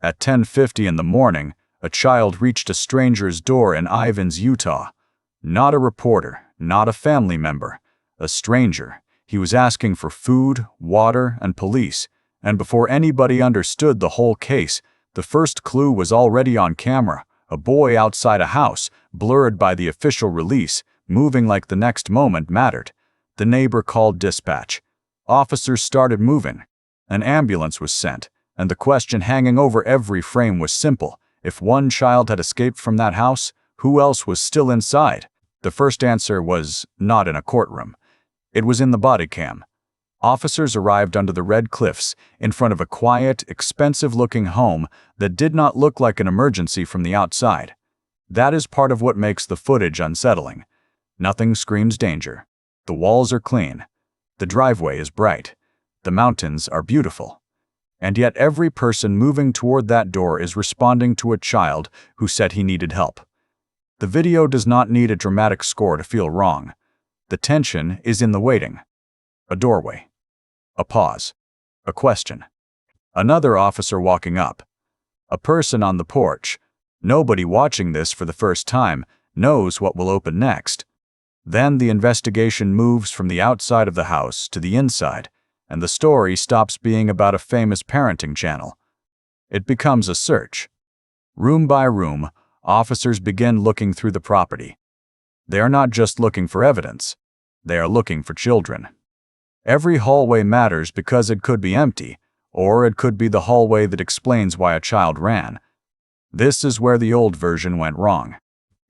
At 10:50 in the morning, a child reached a stranger's door in Ivins, Utah. Not a reporter, not a family member, a stranger. He was asking for food, water, and police. And before anybody understood the whole case, the first clue was already on camera. A boy outside a house, blurred by the official release, moving like the next moment mattered. The neighbor called dispatch. Officers started moving. An ambulance was sent, and the question hanging over every frame was simple. If one child had escaped from that house, who else was still inside? The first answer was not in a courtroom. It was in the Bodycam. Officers arrived under the red cliffs, in front of a quiet, expensive-looking home that did not look like an emergency from the outside. That is part of what makes the footage unsettling. Nothing screams danger. The walls are clean. The driveway is bright. The mountains are beautiful. And yet every person moving toward that door is responding to a child who said he needed help. The video does not need a dramatic score to feel wrong. The tension is in the waiting. A doorway. A pause. A question. Another officer walking up. A person on the porch. Nobody watching this for the first time knows what will open next. Then the investigation moves from the outside of the house to the inside, and the story stops being about a famous parenting channel. It becomes a search. Room by room, officers begin looking through the property. They are not just looking for evidence. They are looking for children. Every hallway matters because it could be empty, or it could be the hallway that explains why a child ran. This is where the old version went wrong.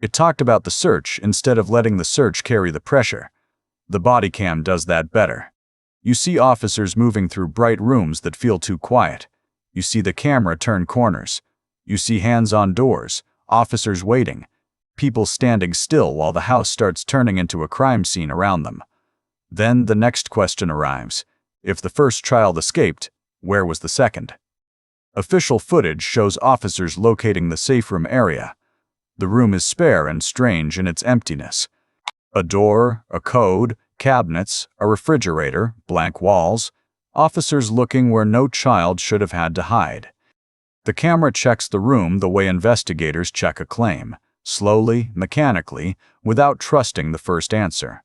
It talked about the search instead of letting the search carry the pressure. The Bodycam does that better. You see officers moving through bright rooms that feel too quiet. You see the camera turn corners. You see hands on doors, officers waiting, people standing still while the house starts turning into a crime scene around them. Then the next question arrives. If the first child escaped, where was the second? Official footage shows officers locating the safe room area. The room is spare and strange in its emptiness. A door, a code, cabinets, a refrigerator, blank walls, officers looking where no child should have had to hide. The camera checks the room the way investigators check a claim, slowly, mechanically, without trusting the first answer.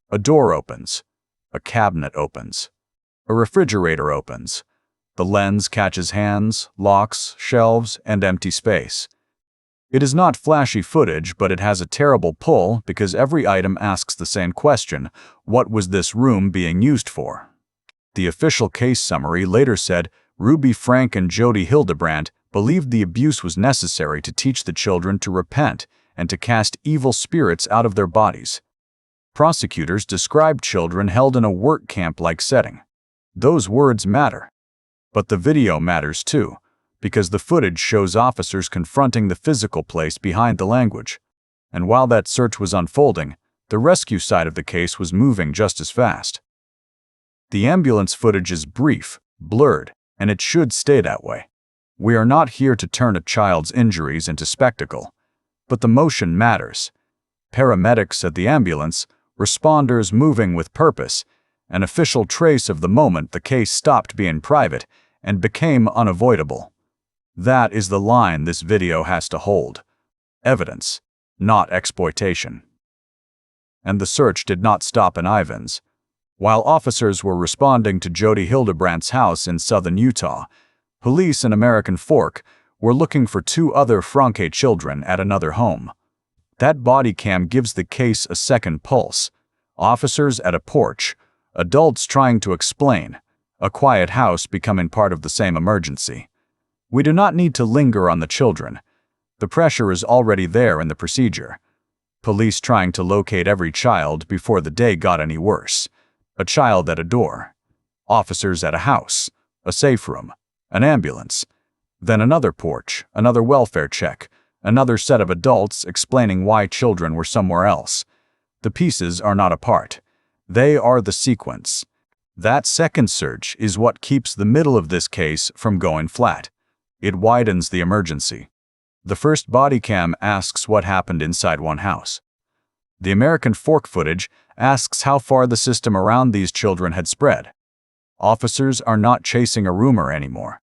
A door opens. A cabinet opens. A refrigerator opens. The lens catches hands, locks, shelves, and empty space. It is not flashy footage, but it has a terrible pull because every item asks the same question: what was this room being used for? The official case summary later said, Franke and Jodi Hildebrandt believed the abuse was necessary to teach the children to repent and to cast evil spirits out of their bodies. Prosecutors described children held in a work camp-like setting. Those words matter. But the video matters too, because the footage shows officers confronting the physical place behind the language. And while that search was unfolding, the rescue side of the case was moving just as fast. The ambulance footage is brief, blurred, and it should stay that way. We are not here to turn a child's injuries into spectacle, but the motion matters. Paramedics at the ambulance, responders moving with purpose, an official trace of the moment the case stopped being private and became unavoidable. That is the line this video has to hold. Evidence, not exploitation. And the search did not stop in Ivins. While officers were responding to Jodi Hildebrandt's house in southern Utah, police in American Fork were looking for 2 other Franke children at another home. That Bodycam gives the case a second pulse. Officers at a porch, adults trying to explain, a quiet house becoming part of the same emergency. We do not need to linger on the children. The pressure is already there in the procedure. Police trying to locate every child before the day got any worse. A child at a door. Officers at a house. A safe room. An ambulance. Then another porch, another welfare check, another set of adults explaining why children were somewhere else. The pieces are not apart. They are the sequence. That second search is what keeps the middle of this case from going flat. It widens the emergency. The first Bodycam asks what happened inside one house. The American Fork footage asks how far the system around these children had spread. Officers are not chasing a rumor anymore.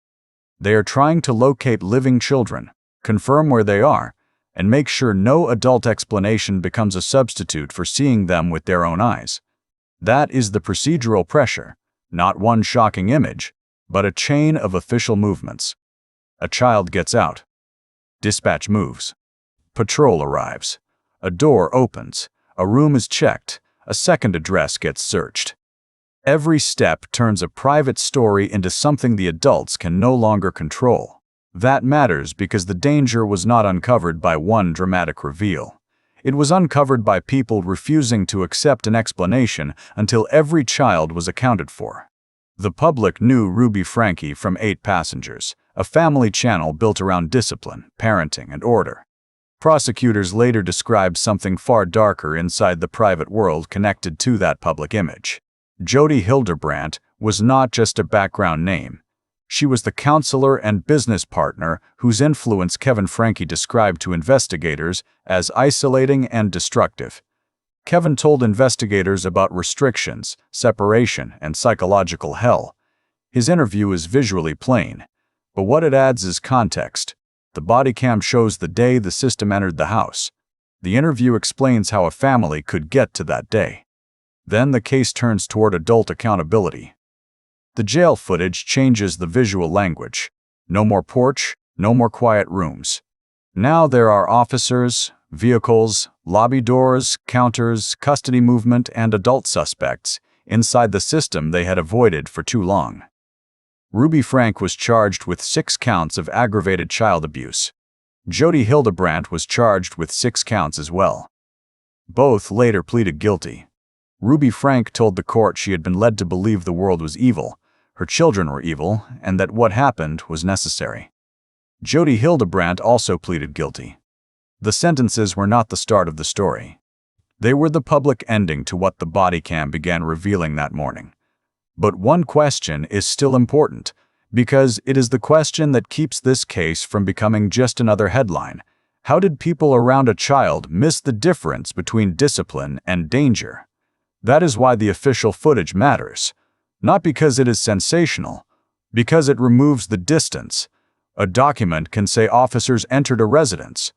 They are trying to locate living children, confirm where they are, and make sure no adult explanation becomes a substitute for seeing them with their own eyes. That is the procedural pressure, not one shocking image, but a chain of official movements. A child gets out. Dispatch moves. Patrol arrives. A door opens. A room is checked. A second address gets searched. Every step turns a private story into something the adults can no longer control. That matters because the danger was not uncovered by one dramatic reveal. It was uncovered by people refusing to accept an explanation until every child was accounted for. The public knew Ruby Franke from 8 Passengers, a family channel built around discipline, parenting, and order. Prosecutors later described something far darker inside the private world connected to that public image. Jodi Hildebrandt was not just a background name. She was the counselor and business partner whose influence Kevin Franke described to investigators as isolating and destructive. Kevin told investigators about restrictions, separation, and psychological hell. His interview is visually plain, but what it adds is context. The bodycam shows the day the system entered the house. The interview explains how a family could get to that day. Then the case turns toward adult accountability. The jail footage changes the visual language. No more porch, no more quiet rooms. Now there are officers, vehicles, lobby doors, counters, custody movement, and adult suspects inside the system they had avoided for too long. Ruby Franke was charged with 6 counts of aggravated child abuse. Jodi Hildebrandt was charged with 6 counts as well. Both later pleaded guilty. Ruby Franke told the court she had been led to believe the world was evil, her children were evil, and that what happened was necessary. Jodi Hildebrandt also pleaded guilty. The sentences were not the start of the story. They were the public ending to what the bodycam began revealing that morning. But one question is still important, because it is the question that keeps this case from becoming just another headline. How did people around a child miss the difference between discipline and danger? That is why the official footage matters. Not because it is sensational, because it removes the distance. A document can say officers entered a residence.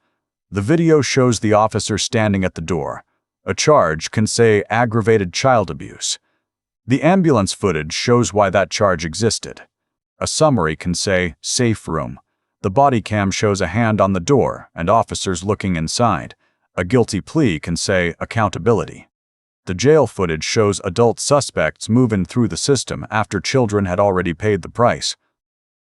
The video shows the officer standing at the door. A charge can say aggravated child abuse. The ambulance footage shows why that charge existed. A summary can say safe room. The body cam shows a hand on the door and officers looking inside. A guilty plea can say accountability. The jail footage shows adult suspects moving through the system after children had already paid the price.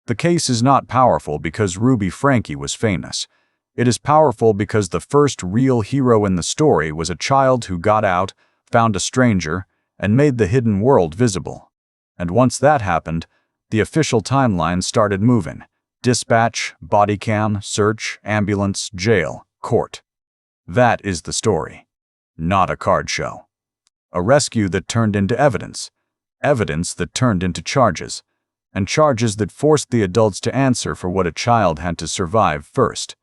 The case is not powerful because Ruby Franke was famous. It is powerful because the first real hero in the story was a child who got out, found a stranger, and made the hidden world visible. And once that happened, the official timeline started moving. Dispatch, bodycam, search, ambulance, jail, court. That is the story. Not a card show. A rescue that turned into evidence. Evidence that turned into charges. And charges that forced the adults to answer for what a child had to survive first.